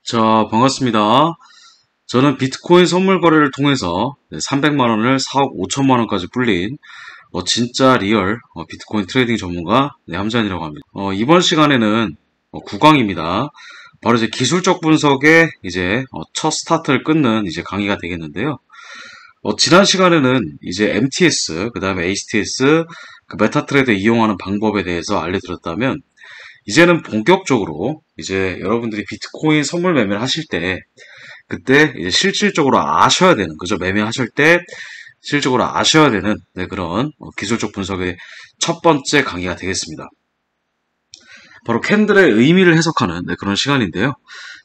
자, 반갑습니다. 저는 비트코인 선물 거래를 통해서 300만원을 4억 5천만원까지 불린 진짜 리얼 비트코인 트레이딩 전문가 함재환이라고 합니다. 이번 시간에는 구강입니다. 바로 이제 기술적 분석의 이제 첫 스타트를 끊는 이제 강의가 되겠는데요. 지난 시간에는 이제 MTS, 그 다음에 HTS, 그 메타트레이드 이용하는 방법에 대해서 알려드렸다면, 이제는 본격적으로 이제 여러분들이 비트코인 선물 매매를 하실 때 그때 이제 실질적으로 아셔야 되는, 그죠? 매매하실 때 실질적으로 아셔야 되는 그런 기술적 분석의 첫 번째 강의가 되겠습니다. 바로 캔들의 의미를 해석하는 그런 시간인데요.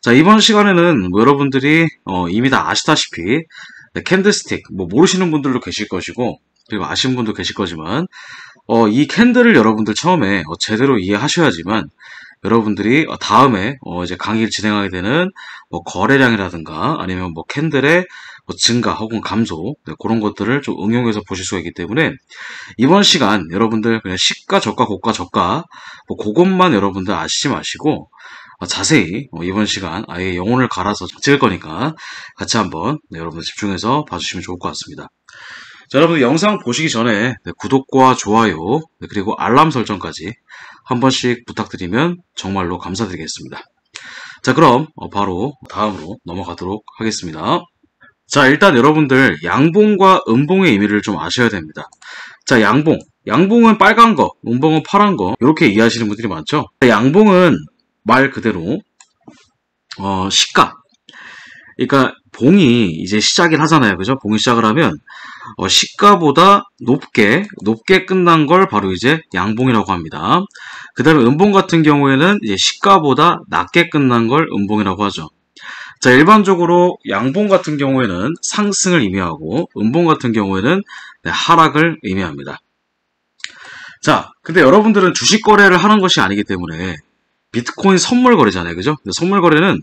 자, 이번 시간에는 여러분들이 이미 다 아시다시피 캔들스틱, 모르시는 분들도 계실 것이고 그리고 아시는 분도 계실 거지만 이 캔들을 여러분들 처음에 제대로 이해하셔야지만 여러분들이 다음에 이제 강의를 진행하게 되는 거래량이라든가 아니면 캔들의 증가 혹은 감소 그런 것들을 좀 응용해서 보실 수가 있기 때문에 이번 시간 여러분들 그냥 시가 저가 고가 저가 그것만 여러분들 아시지 마시고 자세히 이번 시간 아예 영혼을 갈아서 찍을 거니까 같이 한번 여러분들 집중해서 봐주시면 좋을 것 같습니다. 자, 여러분들 영상 보시기 전에 구독과 좋아요 그리고 알람 설정까지 한 번씩 부탁드리면 정말로 감사드리겠습니다. 자, 그럼 바로 다음으로 넘어가도록 하겠습니다. 자, 일단 여러분들 양봉과 음봉의 의미를 좀 아셔야 됩니다. 자, 양봉은 빨간 거, 음봉은 파란 거 이렇게 이해하시는 분들이 많죠. 양봉은 말 그대로 시가, 그러니까 봉이 이제 시작을 하잖아요, 그죠? 봉이 시작을 하면 시가보다 높게 끝난 걸 바로 이제 양봉이라고 합니다. 그 다음에 음봉 같은 경우에는 이제 시가보다 낮게 끝난 걸 음봉이라고 하죠. 자, 일반적으로 양봉 같은 경우에는 상승을 의미하고 음봉 같은 경우에는 하락을 의미합니다. 자, 근데 여러분들은 주식 거래를 하는 것이 아니기 때문에 비트코인 선물 거래잖아요, 그죠? 선물 거래는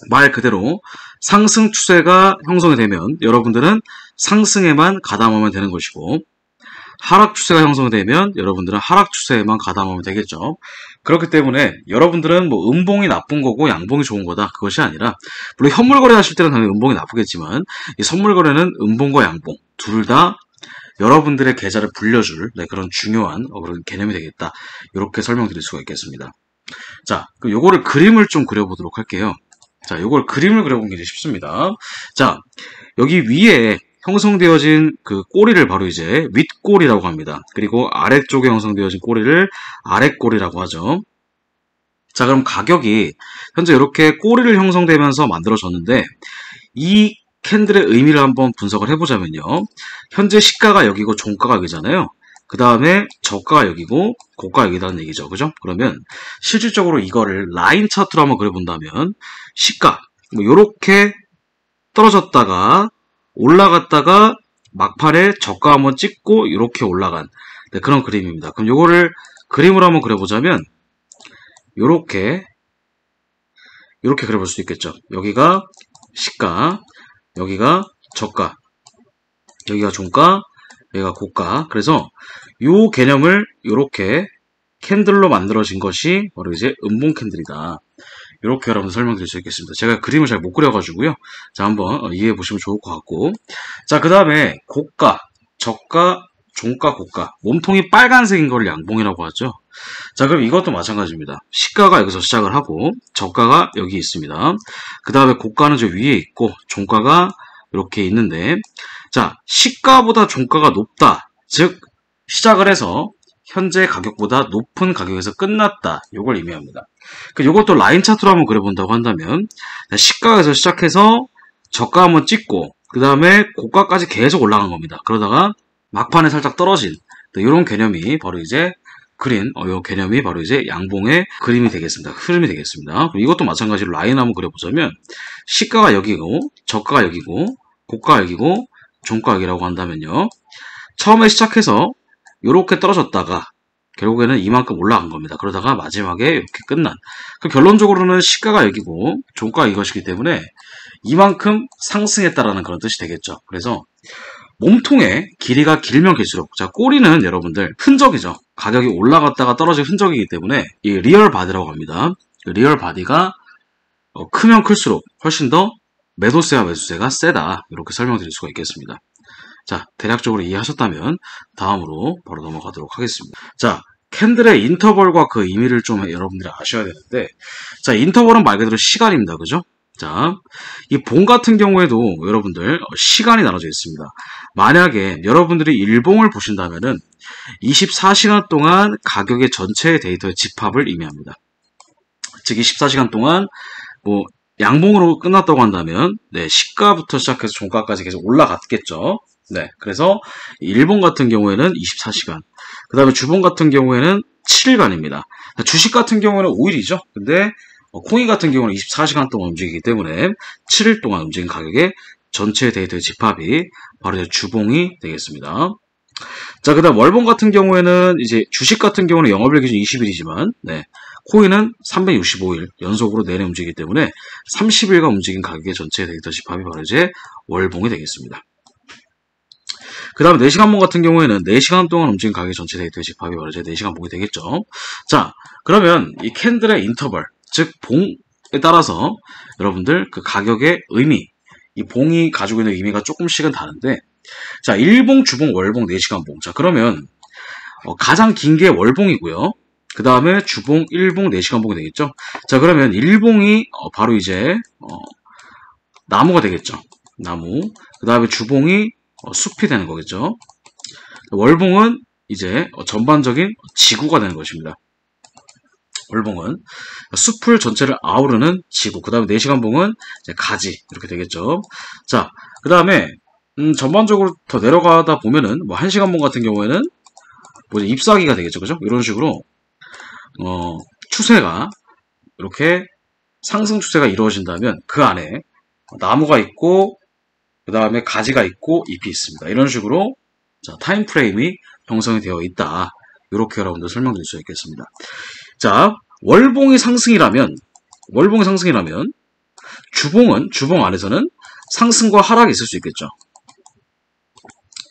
말 그대로 상승 추세가 형성이 되면 여러분들은 상승에만 가담하면 되는 것이고 하락 추세가 형성되면 여러분들은 하락 추세에만 가담하면 되겠죠. 그렇기 때문에 여러분들은 음봉이 나쁜 거고 양봉이 좋은 거다 그것이 아니라 물론 현물 거래 하실 때는 당연히 음봉이 나쁘겠지만 이 선물 거래는 음봉과 양봉 둘 다 여러분들의 계좌를 불려줄 그런 중요한 그런 개념이 되겠다. 이렇게 설명드릴 수가 있겠습니다. 자, 그럼 요거를 그림을 좀 그려보도록 할게요. 자, 요걸 그림을 그려보는 게 쉽습니다. 자, 여기 위에 형성되어진 그 꼬리를 바로 이제 윗꼬리라고 합니다. 그리고 아래쪽에 형성되어진 꼬리를 아랫꼬리라고 하죠. 자, 그럼 가격이 현재 이렇게 꼬리를 형성되면서 만들어졌는데 이 캔들의 의미를 한번 분석을 해보자면요. 현재 시가가 여기고 종가가 여기잖아요. 그 다음에 저가가 여기고 고가가 여기다는 얘기죠. 그죠? 그러면 실질적으로 이거를 라인 차트로 한번 그려본다면 시가 요렇게 떨어졌다가 올라갔다가 막판에 저가 한번 찍고 이렇게 올라간 그런 그림입니다. 그럼 요거를 그림으로 한번 그려보자면 요렇게 그려볼 수 있겠죠. 여기가 시가, 여기가 저가, 여기가 종가, 여기가 고가. 그래서 요 개념을 이렇게 캔들로 만들어진 것이 바로 이제 음봉 캔들이다. 이렇게 여러분 설명드릴 수 있겠습니다. 제가 그림을 잘 못 그려가지고요. 자, 한번 이해해 보시면 좋을 것 같고. 자, 그 다음에 고가, 저가, 종가, 고가. 몸통이 빨간색인 걸 양봉이라고 하죠. 자, 그럼 이것도 마찬가지입니다. 시가가 여기서 시작을 하고 저가가 여기 있습니다. 그 다음에 고가는 저 위에 있고 종가가 이렇게 있는데 자, 시가보다 종가가 높다. 즉 시작을 해서 현재 가격보다 높은 가격에서 끝났다. 이걸 의미합니다. 이것도 라인 차트로 한번 그려본다고 한다면 시가에서 시작해서 저가 한번 찍고 그 다음에 고가까지 계속 올라간 겁니다. 그러다가 막판에 살짝 떨어진 이런 개념이 바로 이제 그린 이 개념이 바로 이제 양봉의 그림이 되겠습니다. 흐름이 되겠습니다. 이것도 마찬가지로 라인 한번 그려보자면 시가가 여기고 저가가 여기고 고가가 여기고 종가 여기라고 한다면요. 처음에 시작해서 이렇게 떨어졌다가 결국에는 이만큼 올라간 겁니다. 그러다가 마지막에 이렇게 끝난. 그럼 결론적으로는 시가가 여기고 종가가 이것이기 때문에 이만큼 상승했다라는 그런 뜻이 되겠죠. 그래서 몸통의 길이가 길면 길수록 자, 꼬리는 여러분들 흔적이죠. 가격이 올라갔다가 떨어진 흔적이기 때문에 이 리얼 바디라고 합니다. 리얼 바디가 크면 클수록 훨씬 더 매도세와 매수세가 세다. 이렇게 설명드릴 수가 있겠습니다. 자, 대략적으로 이해하셨다면 다음으로 바로 넘어가도록 하겠습니다. 자, 캔들의 인터벌과 그 의미를 좀 여러분들이 아셔야 되는데, 자, 인터벌은 말 그대로 시간입니다. 그죠? 자, 이 봉 같은 경우에도 여러분들 시간이 나눠져 있습니다. 만약에 여러분들이 일봉을 보신다면은 24시간 동안 가격의 전체 데이터의 집합을 의미합니다. 즉 24시간 동안 뭐 양봉으로 끝났다고 한다면 네, 시가부터 시작해서 종가까지 계속 올라갔겠죠. 네, 그래서 일본 같은 경우에는 24시간, 그 다음에 주봉 같은 경우에는 7일간입니다. 주식 같은 경우에는 5일이죠. 근데 코인 같은 경우는 24시간 동안 움직이기 때문에 7일 동안 움직인 가격의 전체 데이터의 집합이 바로 이제 주봉이 되겠습니다. 자, 그 다음 월봉 같은 경우에는 이제 주식 같은 경우는 영업일 기준 20일이지만 네, 코인은 365일 연속으로 내내 움직이기 때문에 30일간 움직인 가격의 전체 데이터 집합이 바로 이제 월봉이 되겠습니다. 그 다음에 4시간봉 같은 경우에는 4시간 동안 움직인 가격의 전체 데이터의 집합이 바로 이제 4시간 봉이 되겠죠. 자, 그러면 이 캔들의 인터벌, 즉 봉에 따라서 여러분들 그 가격의 의미, 이 봉이 가지고 있는 의미가 조금씩은 다른데, 자, 일봉, 주봉, 월봉, 4시간 봉. 자, 그러면 가장 긴 게 월봉이고요. 그 다음에 주봉, 일봉, 4시간 봉이 되겠죠. 자, 그러면 일봉이 바로 이제 나무가 되겠죠. 나무. 그 다음에 주봉이 숲이 되는 거겠죠. 월봉은 이제 전반적인 지구가 되는 것입니다. 월봉은 숲을 전체를 아우르는 지구. 그 다음에 4시간 봉은 이제 가지. 이렇게 되겠죠. 자, 그 다음에 전반적으로 더 내려가다 보면은 뭐 1시간 봉 같은 경우에는 뭐 잎사귀가 되겠죠. 그죠? 이런 식으로 추세가 이렇게 상승 추세가 이루어진다면 그 안에 나무가 있고 그 다음에 가지가 있고 잎이 있습니다. 이런 식으로 자, 타임 프레임이 형성이 되어 있다. 이렇게 여러분들 설명드릴 수 있겠습니다. 자, 월봉이 상승이라면 주봉 안에서는 상승과 하락이 있을 수 있겠죠.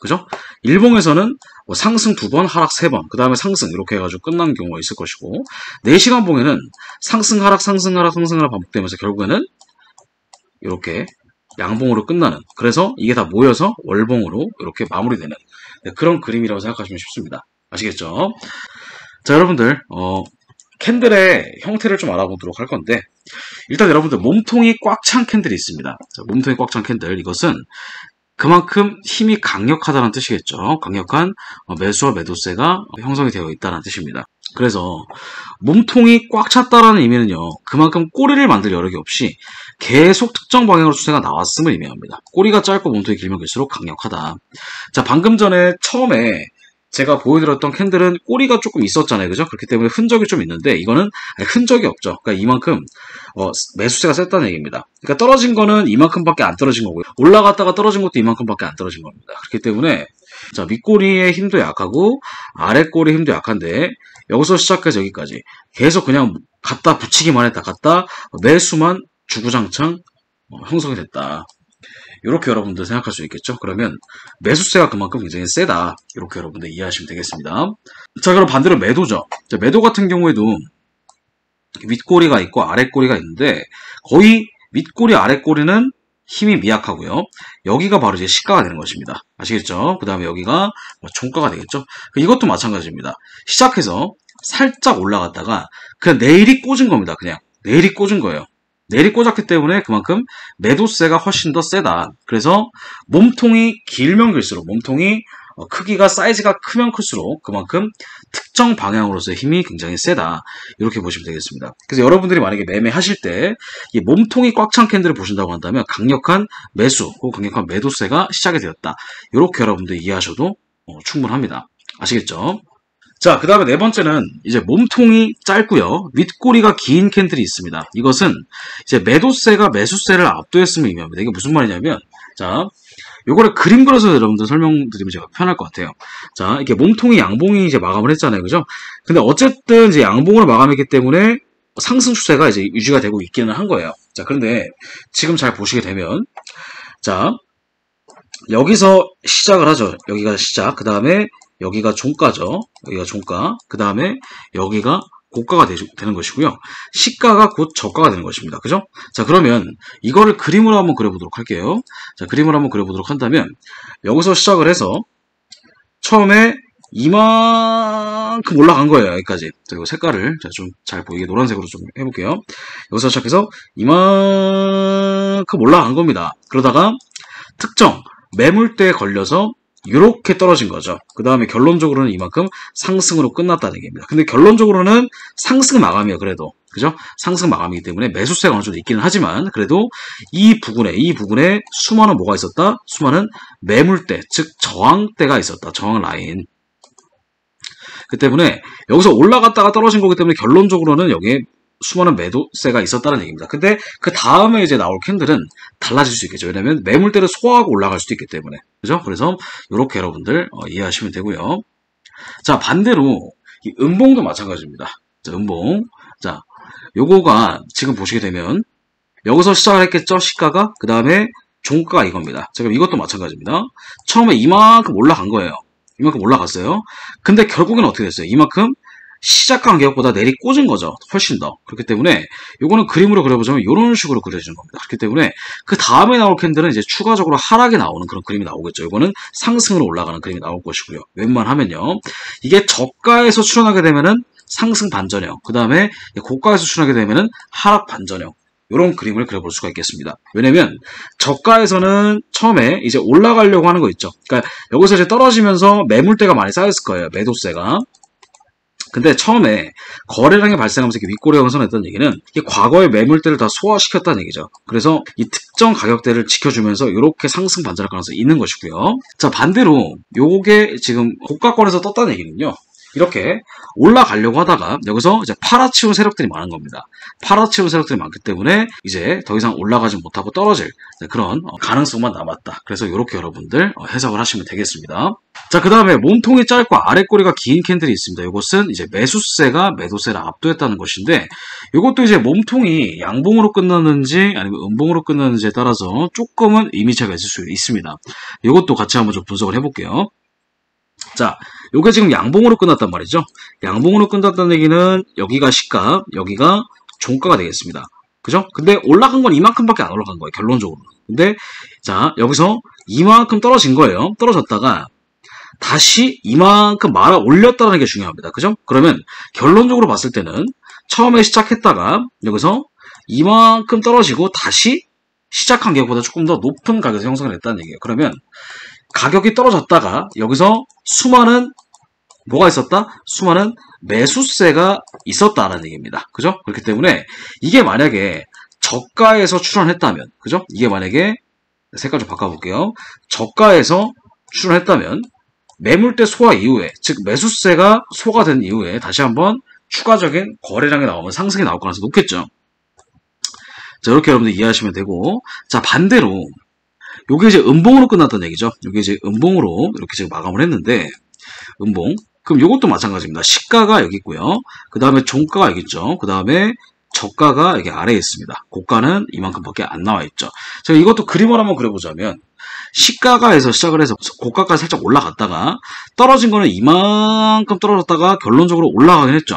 그죠? 일봉에서는 뭐 상승 2번, 하락 3번, 그 다음에 상승 이렇게 해가지고 끝난 경우가 있을 것이고 4시간 봉에는 상승, 하락, 상승, 하락, 상승, 하락 반복되면서 결국에는 이렇게 양봉으로 끝나는, 그래서 이게 다 모여서 월봉으로 이렇게 마무리되는 네, 그런 그림이라고 생각하시면 쉽습니다. 아시겠죠? 자, 여러분들 캔들의 형태를 좀 알아보도록 할 건데, 일단 여러분들 몸통이 꽉 찬 캔들이 있습니다. 자, 몸통이 꽉 찬 캔들, 이것은 그만큼 힘이 강력하다는 뜻이겠죠. 강력한 매수와 매도세가 형성이 되어 있다는 뜻입니다. 그래서 몸통이 꽉 찼다라는 의미는요, 그만큼 꼬리를 만들 여력이 없이 계속 특정 방향으로 추세가 나왔음을 의미합니다. 꼬리가 짧고 몸통이 길면 길수록 강력하다. 자, 방금 전에 처음에 제가 보여드렸던 캔들은 꼬리가 조금 있었잖아요. 그죠? 그렇기 때문에 흔적이 좀 있는데 이거는 흔적이 없죠. 그러니까 이만큼 매수세가 셌다는 얘기입니다. 그러니까 떨어진 거는 이만큼밖에 안 떨어진 거고요. 올라갔다가 떨어진 것도 이만큼밖에 안 떨어진 겁니다. 그렇기 때문에 자, 윗꼬리의 힘도 약하고 아랫꼬리의 힘도 약한데 여기서 시작해서 여기까지 계속 그냥 갖다 붙이기만 했다. 갖다 매수만 주구장창 형성이 됐다. 이렇게 여러분들 생각할 수 있겠죠. 그러면 매수세가 그만큼 굉장히 세다. 이렇게 여러분들 이해하시면 되겠습니다. 자, 그럼 반대로 매도죠. 자, 매도 같은 경우에도 윗꼬리가 있고 아랫꼬리가 있는데 거의 윗꼬리 아랫꼬리는 힘이 미약하고요. 여기가 바로 이제 시가가 되는 것입니다. 아시겠죠? 그 다음에 여기가 종가가 되겠죠. 이것도 마찬가지입니다. 시작해서 살짝 올라갔다가 그냥 내일이 꽂은 겁니다. 그냥 내일이 꽂은 거예요. 내일이 꽂았기 때문에 그만큼 매도세가 훨씬 더 세다. 그래서 몸통이 길면 길수록, 몸통이 크기가 사이즈가 크면 클수록 그만큼 특정 방향으로서의 힘이 굉장히 세다. 이렇게 보시면 되겠습니다. 그래서 여러분들이 만약에 매매하실 때 이 몸통이 꽉 찬 캔들을 보신다고 한다면 강력한 매수 혹은 강력한 매도세가 시작이 되었다. 이렇게 여러분들이 이해하셔도 충분합니다. 아시겠죠? 자, 그 다음에 네 번째는 이제 몸통이 짧고요, 윗꼬리가 긴 캔들이 있습니다. 이것은 이제 매도세가 매수세를 압도했음을 의미합니다. 이게 무슨 말이냐면, 자, 요거를 그림 그려서 여러분들 설명드리면 제가 편할 것 같아요. 자, 이렇게 몸통이 양봉이 이제 마감을 했잖아요. 그죠? 근데 어쨌든 이제 양봉으로 마감했기 때문에 상승 추세가 이제 유지가 되고 있기는 한 거예요. 자, 그런데 지금 잘 보시게 되면, 자, 여기서 시작을 하죠. 여기가 시작. 그 다음에 여기가 종가죠. 여기가 종가. 그 다음에 여기가 고가가 되는 것이고요. 시가가 곧 저가가 되는 것입니다. 그죠? 자, 그러면 이거를 그림으로 한번 그려보도록 할게요. 자, 그림을 한번 그려보도록 한다면 여기서 시작을 해서 처음에 이만큼 올라간 거예요. 여기까지. 그리고 색깔을 좀 잘 보이게 노란색으로 좀 해볼게요. 여기서 시작해서 이만큼 올라간 겁니다. 그러다가 특정 매물대에 걸려서 이렇게 떨어진 거죠. 그 다음에 결론적으로는 이만큼 상승으로 끝났다는 얘기입니다. 근데 결론적으로는 상승 마감이에요. 그래도. 그죠? 상승 마감이기 때문에 매수세가 어느 정도 있기는 하지만 그래도 이 부분에 수많은 뭐가 있었다? 수많은 매물대, 즉 저항대가 있었다. 저항 라인. 그 때문에 여기서 올라갔다가 떨어진 거기 때문에 결론적으로는 여기에 수많은 매도세가 있었다는 얘기입니다. 근데 그 다음에 이제 나올 캔들은 달라질 수 있겠죠. 왜냐면 매물대를 소화하고 올라갈 수도 있기 때문에. 그죠? 그래서 이렇게 여러분들 이해하시면 되고요. 자, 반대로 이 음봉도 마찬가지입니다. 자, 음봉. 자, 요거가 지금 보시게 되면 여기서 시작을 했겠죠. 시가가. 그 다음에 종가가 이겁니다. 자, 그럼 이것도 마찬가지입니다. 처음에 이만큼 올라간 거예요. 이만큼 올라갔어요. 근데 결국에는 어떻게 됐어요? 이만큼 시작한 가격보다 내리 꽂은 거죠. 훨씬 더. 그렇기 때문에 요거는 그림으로 그려보자면 이런 식으로 그려지는 겁니다. 그렇기 때문에 그 다음에 나올 캔들은 이제 추가적으로 하락이 나오는 그런 그림이 나오겠죠. 이거는 상승으로 올라가는 그림이 나올 것이고요. 웬만하면요. 이게 저가에서 출현하게 되면은 상승 반전형. 그 다음에 고가에서 출현하게 되면은 하락 반전형. 이런 그림을 그려볼 수가 있겠습니다. 왜냐면 저가에서는 처음에 이제 올라가려고 하는 거 있죠. 그러니까 여기서 이제 떨어지면서 매물대가 많이 쌓였을 거예요. 매도세가. 근데 처음에 거래량이 발생하면서 이렇게 윗꼬리가 형성했다는 얘기는 이게 과거의 매물대를 다 소화시켰다는 얘기죠. 그래서 이 특정 가격대를 지켜주면서 이렇게 상승 반전할 가능성이 있는 것이고요. 자, 반대로 요게 지금 고가권에서 떴다는 얘기는요. 이렇게 올라가려고 하다가 여기서 이제 팔아치운 세력들이 많은 겁니다. 팔아치운 세력들이 많기 때문에 이제 더 이상 올라가지 못하고 떨어질 그런 가능성만 남았다. 그래서 이렇게 여러분들 해석을 하시면 되겠습니다. 자, 그 다음에 몸통이 짧고 아랫꼬리가 긴 캔들이 있습니다. 이것은 이제 매수세가 매도세를 압도했다는 것인데 이것도 이제 몸통이 양봉으로 끝났는지 아니면 음봉으로 끝났는지에 따라서 조금은 이미차가 있을 수 있습니다. 이것도 같이 한번 좀 분석을 해볼게요. 자, 요게 지금 양봉으로 끝났단 말이죠. 양봉으로 끝났다는 얘기는 여기가 시가, 여기가 종가가 되겠습니다. 그죠? 근데 올라간 건 이만큼밖에 안 올라간 거예요. 결론적으로. 근데 자, 여기서 이만큼 떨어진 거예요. 떨어졌다가 다시 이만큼 말아 올렸다는 게 중요합니다. 그죠? 그러면 결론적으로 봤을 때는 처음에 시작했다가 여기서 이만큼 떨어지고 다시 시작한 가격보다 조금 더 높은 가격에서 형성을 했다는 얘기예요. 그러면 가격이 떨어졌다가 여기서 수많은 뭐가 있었다? 수많은 매수세가 있었다는 얘기입니다. 그죠? 그렇기 때문에 이게 만약에 저가에서 출현했다면, 그죠? 이게 만약에 색깔 좀 바꿔볼게요. 저가에서 출현했다면 매물대 소화 이후에, 즉 매수세가 소화된 이후에 다시 한번 추가적인 거래량이 나오면 상승이 나올 가능성이 높겠죠. 자, 이렇게 여러분들 이해하시면 되고, 자, 반대로 요게 이제 음봉으로 끝났다는 얘기죠. 요게 이제 음봉으로 이렇게 지금 마감을 했는데, 음봉. 그럼 요것도 마찬가지입니다. 시가가 여기 있고요. 그 다음에 종가가 여기 있죠. 그 다음에 저가가 여기 아래에 있습니다. 고가는 이만큼밖에 안 나와 있죠. 제가 이것도 그림을 한번 그려보자면, 시가가에서 시작을 해서 고가까지 살짝 올라갔다가, 떨어진 거는 이만큼 떨어졌다가 결론적으로 올라가긴 했죠.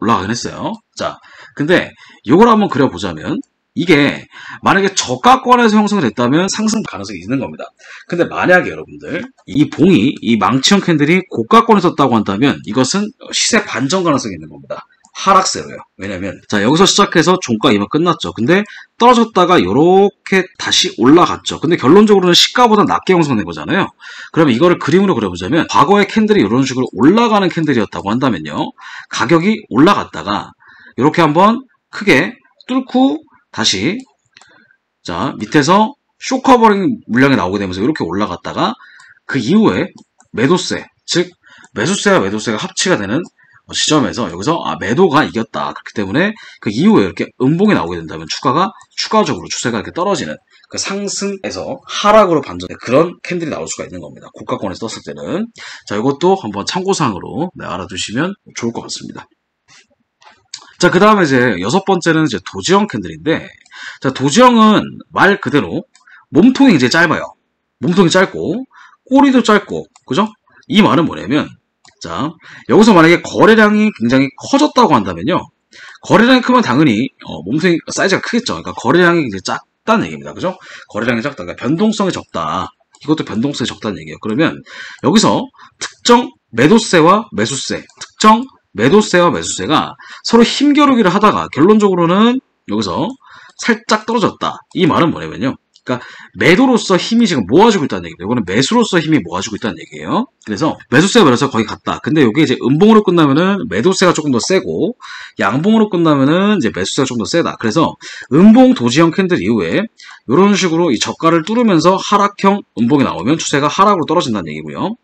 올라가긴 했어요. 자, 근데 요걸 한번 그려보자면, 이게 만약에 저가권에서 형성이 됐다면 상승 가능성이 있는 겁니다. 근데 만약에 여러분들 이 봉이 이 망치형 캔들이 고가권에서 떴다고 한다면 이것은 시세 반전 가능성이 있는 겁니다. 하락세로요. 왜냐면 자, 여기서 시작해서 종가 이만 끝났죠. 근데 떨어졌다가 이렇게 다시 올라갔죠. 근데 결론적으로는 시가보다 낮게 형성된 거잖아요. 그러면 이거를 그림으로 그려보자면 과거의 캔들이 이런 식으로 올라가는 캔들이었다고 한다면요. 가격이 올라갔다가 이렇게 한번 크게 뚫고 다시 자, 밑에서 쇼커버링 물량이 나오게 되면서 이렇게 올라갔다가 그 이후에 매도세, 즉 매수세와 매도세가 합치가 되는 시점에서 여기서 매도가 이겼다. 그렇기 때문에 그 이후에 이렇게 음봉이 나오게 된다면 주가가 추가적으로 추세가 이렇게 떨어지는 그 상승에서 하락으로 반전된 그런 캔들이 나올 수가 있는 겁니다. 고가권에서 떴을 때는. 자, 이것도 한번 참고사항으로 알아두시면 좋을 것 같습니다. 자, 그 다음에 이제 여섯 번째는 이제 도지형 캔들인데, 자, 도지형은 말 그대로 몸통이 이제 짧아요. 몸통이 짧고, 꼬리도 짧고, 그죠? 이 말은 뭐냐면, 자, 여기서 만약에 거래량이 굉장히 커졌다고 한다면요. 거래량이 크면 당연히 몸통이 사이즈가 크겠죠. 그러니까 거래량이 굉장히 작다는 얘기입니다. 그죠? 거래량이 작다. 그러니까 변동성이 적다. 이것도 변동성이 적다는 얘기예요. 그러면 여기서 특정 매도세와 매수세, 특정 매도세와 매수세가 서로 힘겨루기를 하다가 결론적으로는 여기서 살짝 떨어졌다. 이 말은 뭐냐면요. 그러니까 매도로서 힘이 지금 모아지고 있다는 얘기예요. 이거는 매수로서 힘이 모아지고 있다는 얘기예요. 그래서 매수세가 매도세가 거의 같다. 근데 이게 이제 음봉으로 끝나면은 매도세가 조금 더 세고 양봉으로 끝나면은 이제 매수세가 좀 더 세다. 그래서 음봉 도지형 캔들 이후에 이런 식으로 이 저가를 뚫으면서 하락형 음봉이 나오면 추세가 하락으로 떨어진다는 얘기고요.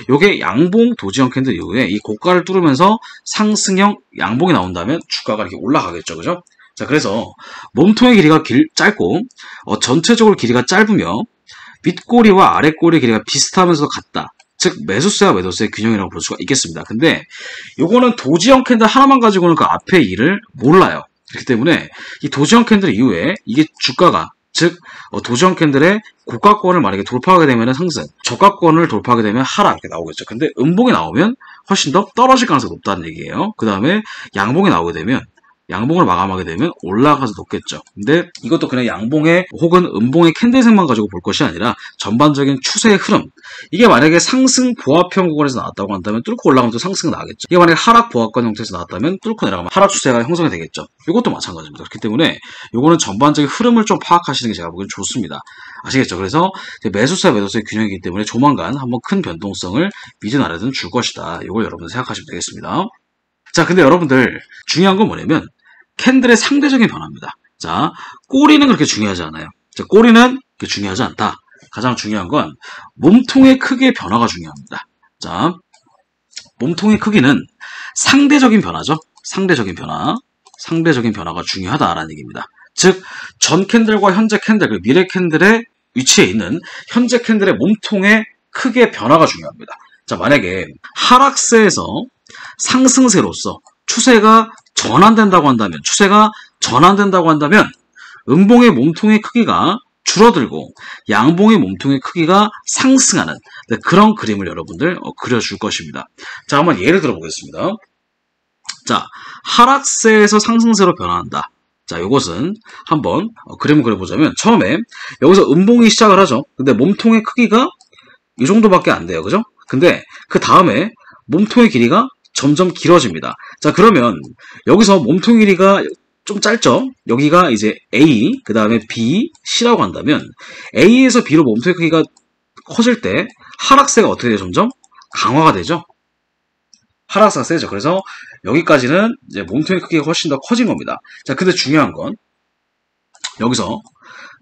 이게 양봉 도지형 캔들 이후에 이 고가를 뚫으면서 상승형 양봉이 나온다면 주가가 이렇게 올라가겠죠. 그죠? 자, 그래서 몸통의 길이가 짧고 전체적으로 길이가 짧으며 윗꼬리와 아랫꼬리 길이가 비슷하면서도 같다. 즉 매수세와 매도세의 균형이라고 볼 수가 있겠습니다. 근데 요거는 도지형 캔들 하나만 가지고는 그 앞의 일을 몰라요. 그렇기 때문에 이 도지형 캔들 이후에 이게 주가가 즉 도지형 캔들의 고가권을 만약에 돌파하게 되면 상승, 저가권을 돌파하게 되면 하락 이렇게 나오겠죠. 근데 음봉이 나오면 훨씬 더 떨어질 가능성이 높다는 얘기예요. 그 다음에 양봉이 나오게 되면 양봉을 마감하게 되면 올라가서 높겠죠. 근데 이것도 그냥 양봉의 혹은 음봉의 캔들색만 가지고 볼 것이 아니라 전반적인 추세의 흐름. 이게 만약에 상승 보합형 구간에서 나왔다고 한다면 뚫고 올라가면 또 상승이 나겠죠. 이게 만약에 하락 보합권 형태에서 나왔다면 뚫고 내려가면 하락 추세가 형성이 되겠죠. 이것도 마찬가지입니다. 그렇기 때문에 이거는 전반적인 흐름을 좀 파악하시는 게 제가 보기엔 좋습니다. 아시겠죠? 그래서 매수세 매도세의 균형이기 때문에 조만간 한번 큰 변동성을 미든 아래든 줄 것이다. 이걸 여러분들 생각하시면 되겠습니다. 자, 근데 여러분들 중요한 건 뭐냐면 캔들의 상대적인 변화입니다. 자, 꼬리는 그렇게 중요하지 않아요. 자, 꼬리는 그렇게 중요하지 않다. 가장 중요한 건 몸통의 크기의 변화가 중요합니다. 자, 몸통의 크기는 상대적인 변화죠. 상대적인 변화가 중요하다라는 얘기입니다. 즉, 전 캔들과 현재 캔들, 그리고 미래 캔들의 위치에 있는 현재 캔들의 몸통의 크기의 변화가 중요합니다. 자, 만약에 하락세에서 상승세로서 추세가 전환된다고 한다면 음봉의 몸통의 크기가 줄어들고 양봉의 몸통의 크기가 상승하는 그런 그림을 여러분들 그려줄 것입니다. 자, 한번 예를 들어 보겠습니다. 자, 하락세에서 상승세로 변화한다. 자, 이것은 한번 그림을 그려보자면 처음에 여기서 음봉이 시작을 하죠. 근데 몸통의 크기가 이 정도밖에 안 돼요. 그죠? 근데 그 다음에 몸통의 길이가 점점 길어집니다. 자, 그러면 여기서 몸통 길이가 좀 짧죠? 여기가 이제 A, 그 다음에 B, C라고 한다면 A에서 B로 몸통의 크기가 커질 때 하락세가 어떻게 돼요? 점점 강화가 되죠? 하락세가 세죠. 그래서 여기까지는 이제 몸통의 크기가 훨씬 더 커진 겁니다. 자, 근데 중요한 건 여기서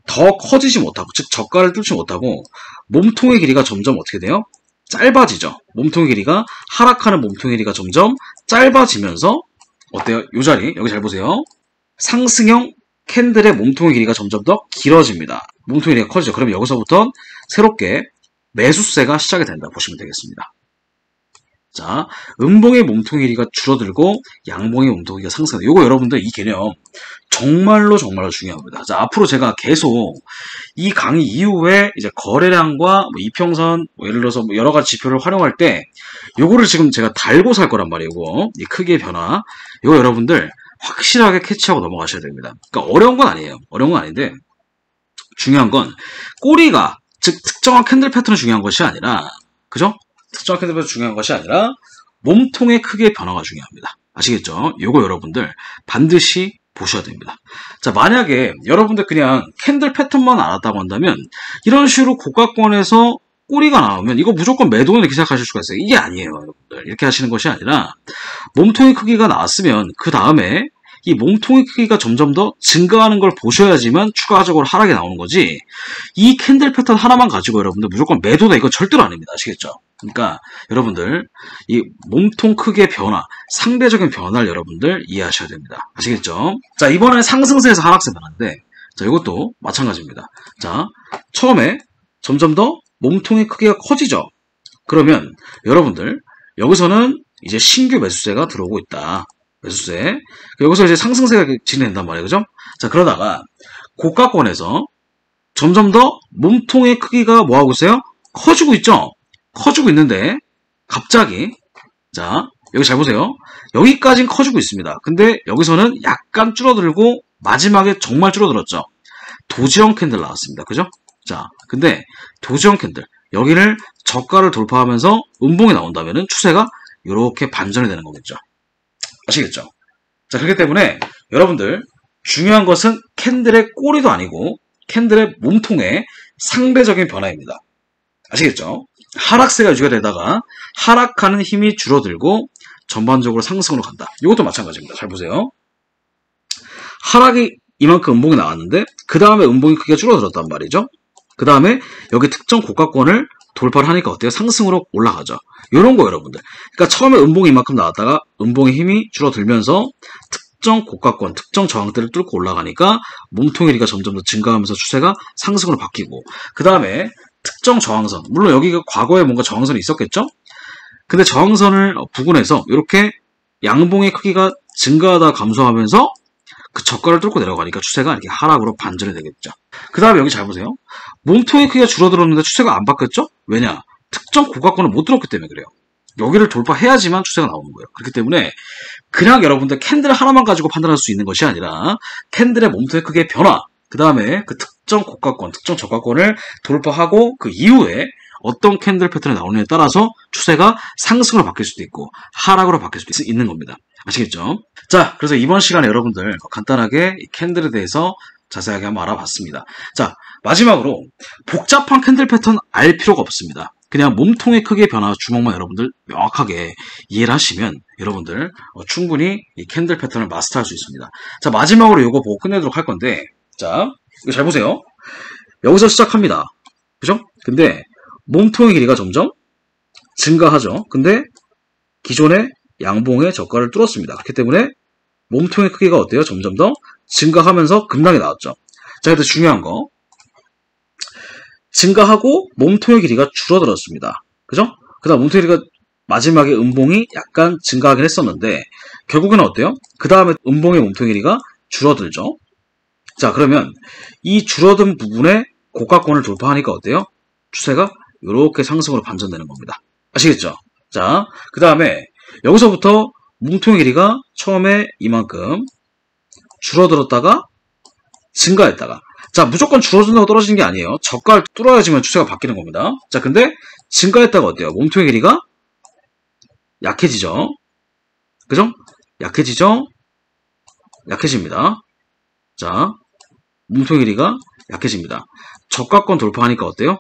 더 커지지 못하고, 즉 저가를 뚫지 못하고 몸통의 길이가 점점 어떻게 돼요? 짧아지죠. 몸통의 길이가 하락하는 몸통의 길이가 점점 짧아지면서 어때요? 이 자리 여기 잘 보세요. 상승형 캔들의 몸통의 길이가 점점 더 길어집니다. 몸통의 길이가 커지죠. 그럼 여기서부터 새롭게 매수세가 시작이 된다 보시면 되겠습니다. 자, 음봉의 몸통의 길이가 줄어들고 양봉의 몸통의 길이가 상승한다. 이거 여러분들 이 개념 정말로 중요합니다. 자, 앞으로 제가 계속 이 강의 이후에 이제 거래량과 이평선, 예를 들어서 여러 가지 지표를 활용할 때 요거를 지금 제가 달고 살 거란 말이에요. 이 크기의 변화. 이거 여러분들 확실하게 캐치하고 넘어가셔야 됩니다. 그러니까 어려운 건 아니에요. 어려운 건 아닌데 중요한 건 꼬리가, 즉 특정한 캔들 패턴이 중요한 것이 아니라, 그죠? 특정한 캔들 패턴이 중요한 것이 아니라 몸통의 크기의 변화가 중요합니다. 아시겠죠? 요거 여러분들 반드시 보셔야 됩니다. 자, 만약에 여러분들 그냥 캔들 패턴만 알았다고 한다면 이런 식으로 고가권에서 꼬리가 나오면 이거 무조건 매도는 이렇게 생각하실 수가 있어요. 이게 아니에요, 여러분들. 이렇게 하시는 것이 아니라 몸통의 크기가 나왔으면 그 다음에 이 몸통의 크기가 점점 더 증가하는 걸 보셔야지만 추가적으로 하락이 나오는 거지, 이 캔들 패턴 하나만 가지고 여러분들 무조건 매도다 이거 절대로 아닙니다. 아시겠죠? 그러니까 여러분들 이 몸통 크기의 변화, 상대적인 변화를 여러분들 이해하셔야 됩니다. 아시겠죠? 자, 이번엔 상승세에서 하락세 변화인데, 자, 이것도 마찬가지입니다. 자, 처음에 점점 더 몸통의 크기가 커지죠? 그러면 여러분들 여기서는 이제 신규 매수세가 들어오고 있다. 매수세. 여기서 이제 상승세가 진행된단 말이에요. 그죠? 자, 그러다가 고가권에서 점점 더 몸통의 크기가 뭐하고 있어요? 커지고 있죠? 커지고 있는데 갑자기 자, 여기 잘 보세요. 여기까지는 커지고 있습니다. 근데 여기서는 약간 줄어들고 마지막에 정말 줄어들었죠. 도지형 캔들 나왔습니다. 그죠? 자, 근데 도지형 캔들 여기를 저가를 돌파하면서 음봉이 나온다면은 추세가 이렇게 반전이 되는 거겠죠. 아시겠죠? 자, 그렇기 때문에 여러분들 중요한 것은 캔들의 꼬리도 아니고 캔들의 몸통의 상대적인 변화입니다. 아시겠죠? 하락세가 유지가 되다가 하락하는 힘이 줄어들고 전반적으로 상승으로 간다. 이것도 마찬가지입니다. 잘 보세요. 하락이 이만큼 음봉이 나왔는데 그 다음에 음봉이 크기가 줄어들었단 말이죠. 그 다음에 여기 특정 고가권을 돌파를 하니까 어때요? 상승으로 올라가죠. 이런 거 여러분들. 그러니까 처음에 음봉이 이만큼 나왔다가 음봉의 힘이 줄어들면서 특정 고가권, 특정 저항대를 뚫고 올라가니까 몸통의 길이가 점점 더 증가하면서 추세가 상승으로 바뀌고 그 다음에 특정 저항선, 물론 여기가 과거에 뭔가 저항선이 있었겠죠? 근데 저항선을 부근해서 이렇게 양봉의 크기가 증가하다 감소하면서 그 저가를 뚫고 내려가니까 추세가 이렇게 하락으로 반전이 되겠죠. 그 다음에 여기 잘 보세요. 몸통의 크기가 줄어들었는데 추세가 안 바뀌었죠? 왜냐? 특정 고가권을 못 들었기 때문에 그래요. 여기를 돌파해야지만 추세가 나오는 거예요. 그렇기 때문에 그냥 여러분들 캔들 하나만 가지고 판단할 수 있는 것이 아니라 캔들의 몸통의 크기의 변화, 그 다음에 그 특정 고가권, 특정 저가권을 돌파하고 그 이후에 어떤 캔들 패턴이 나오느냐에 따라서 추세가 상승으로 바뀔 수도 있고 하락으로 바뀔 수도 있는 겁니다. 아시겠죠? 자, 그래서 이번 시간에 여러분들 간단하게 이 캔들에 대해서 자세하게 한번 알아봤습니다. 자, 마지막으로 복잡한 캔들 패턴 알 필요가 없습니다. 그냥 몸통의 크기의 변화 주목만 여러분들 명확하게 이해를 하시면 여러분들 충분히 이 캔들 패턴을 마스터할 수 있습니다. 자, 마지막으로 이거 보고 끝내도록 할 건데, 자, 이거 잘 보세요. 여기서 시작합니다. 그죠? 근데 몸통의 길이가 점점 증가하죠. 근데 기존의 양봉의 저가를 뚫었습니다. 그렇기 때문에 몸통의 크기가 어때요? 점점 더 증가하면서 급락이 나왔죠. 자, 근데 중요한 거 증가하고 몸통의 길이가 줄어들었습니다. 그죠? 그 다음 몸통의 길이가 마지막에 음봉이 약간 증가하긴 했었는데 결국에는 어때요? 그 다음에 음봉의 몸통의 길이가 줄어들죠. 자, 그러면 이 줄어든 부분에 고가권을 돌파하니까 어때요? 추세가 이렇게 상승으로 반전되는 겁니다. 아시겠죠? 자, 그 다음에 여기서부터 몸통의 길이가 처음에 이만큼 줄어들었다가 증가했다가, 자, 무조건 줄어든다고 떨어지는 게 아니에요. 저가를 뚫어야지만 추세가 바뀌는 겁니다. 자, 근데 증가했다가 어때요? 몸통의 길이가 약해지죠. 그죠? 약해지죠? 약해집니다. 자, 몸통의 길이가 약해집니다. 저가권 돌파하니까 어때요?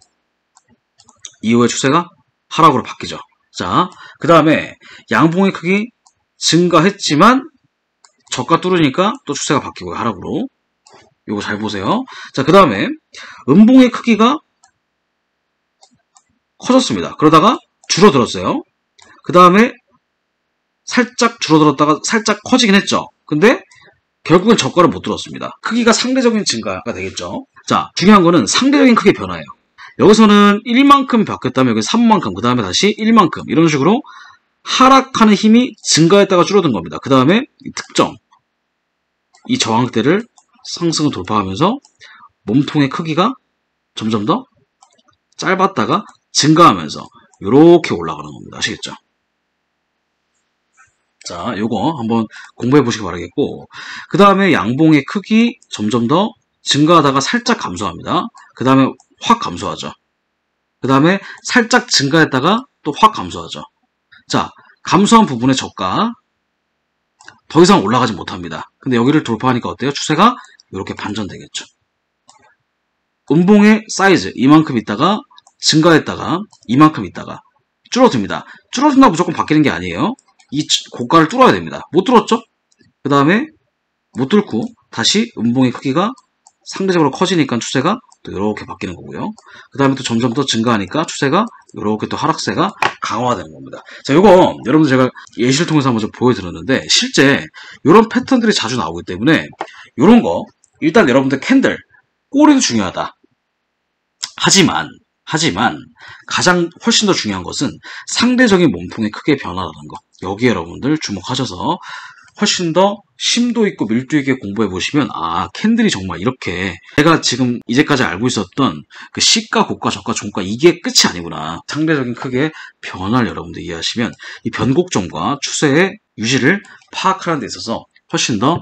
이후의 추세가 하락으로 바뀌죠. 자, 그 다음에 양봉의 크기 증가했지만 저가 뚫으니까 또 추세가 바뀌고요. 하락으로. 요거 잘 보세요. 자, 그 다음에 음봉의 크기가 커졌습니다. 그러다가 줄어들었어요. 그 다음에 살짝 줄어들었다가 살짝 커지긴 했죠. 근데 결국엔 저가를 못 들었습니다. 크기가 상대적인 증가가 되겠죠. 자, 중요한 거는 상대적인 크기의 변화예요. 여기서는 1만큼 바뀌었다면 여기 3만큼, 그 다음에 다시 1만큼 이런 식으로 하락하는 힘이 증가했다가 줄어든 겁니다. 그 다음에 특정 이 저항대를 상승을 돌파하면서 몸통의 크기가 점점 더 짧았다가 증가하면서 이렇게 올라가는 겁니다. 아시겠죠? 자, 요거 한번 공부해 보시기 바라겠고, 그 다음에 양봉의 크기 점점 더 증가하다가 살짝 감소합니다. 그 다음에 확 감소하죠. 그 다음에 살짝 증가했다가 또 확 감소하죠. 자, 감소한 부분의 저가 더 이상 올라가지 못합니다. 근데 여기를 돌파하니까 어때요? 추세가 이렇게 반전되겠죠. 음봉의 사이즈 이만큼 있다가 증가했다가 이만큼 있다가 줄어듭니다. 줄어든다고 무조건 바뀌는 게 아니에요. 이 고가를 뚫어야 됩니다. 못 뚫었죠? 그 다음에 못 뚫고 다시 음봉의 크기가 상대적으로 커지니까 추세가 또 이렇게 바뀌는 거고요. 그 다음에 또 점점 더 증가하니까 추세가 이렇게 또 하락세가 강화되는 겁니다. 자, 요거 여러분들 제가 예시를 통해서 한번 좀 보여드렸는데 실제 이런 패턴들이 자주 나오기 때문에 이런 거 일단 여러분들 캔들 꼬리도 중요하다. 하지만 가장 훨씬 더 중요한 것은 상대적인 몸통의 크기의 변화라는 거. 여기에 여러분들 주목하셔서 훨씬 더 심도 있고 밀도 있게 공부해 보시면 캔들이 정말 이렇게 제가 지금 이제까지 알고 있었던 그 시가, 고가, 저가, 종가 이게 끝이 아니구나. 상대적인 크기의 변화를 여러분들 이해하시면 이 변곡점과 추세의 유지를 파악하는 데 있어서 훨씬 더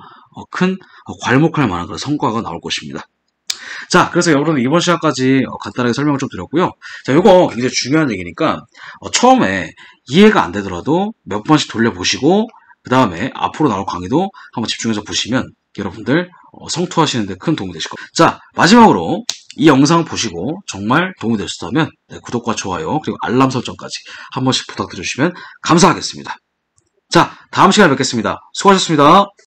큰 괄목할 만한 그런 성과가 나올 것입니다. 자, 그래서 여러분들 이번 시간까지 간단하게 설명을 좀 드렸고요. 자, 요거 굉장히 중요한 얘기니까 처음에 이해가 안 되더라도 몇 번씩 돌려보시고 그 다음에 앞으로 나올 강의도 한번 집중해서 보시면 여러분들 성투하시는데 큰 도움이 되실 겁니다. 자, 마지막으로 이 영상 보시고 정말 도움이 되셨다면 구독과 좋아요 그리고 알람 설정까지 한 번씩 부탁드려주시면 감사하겠습니다. 자, 다음 시간에 뵙겠습니다. 수고하셨습니다.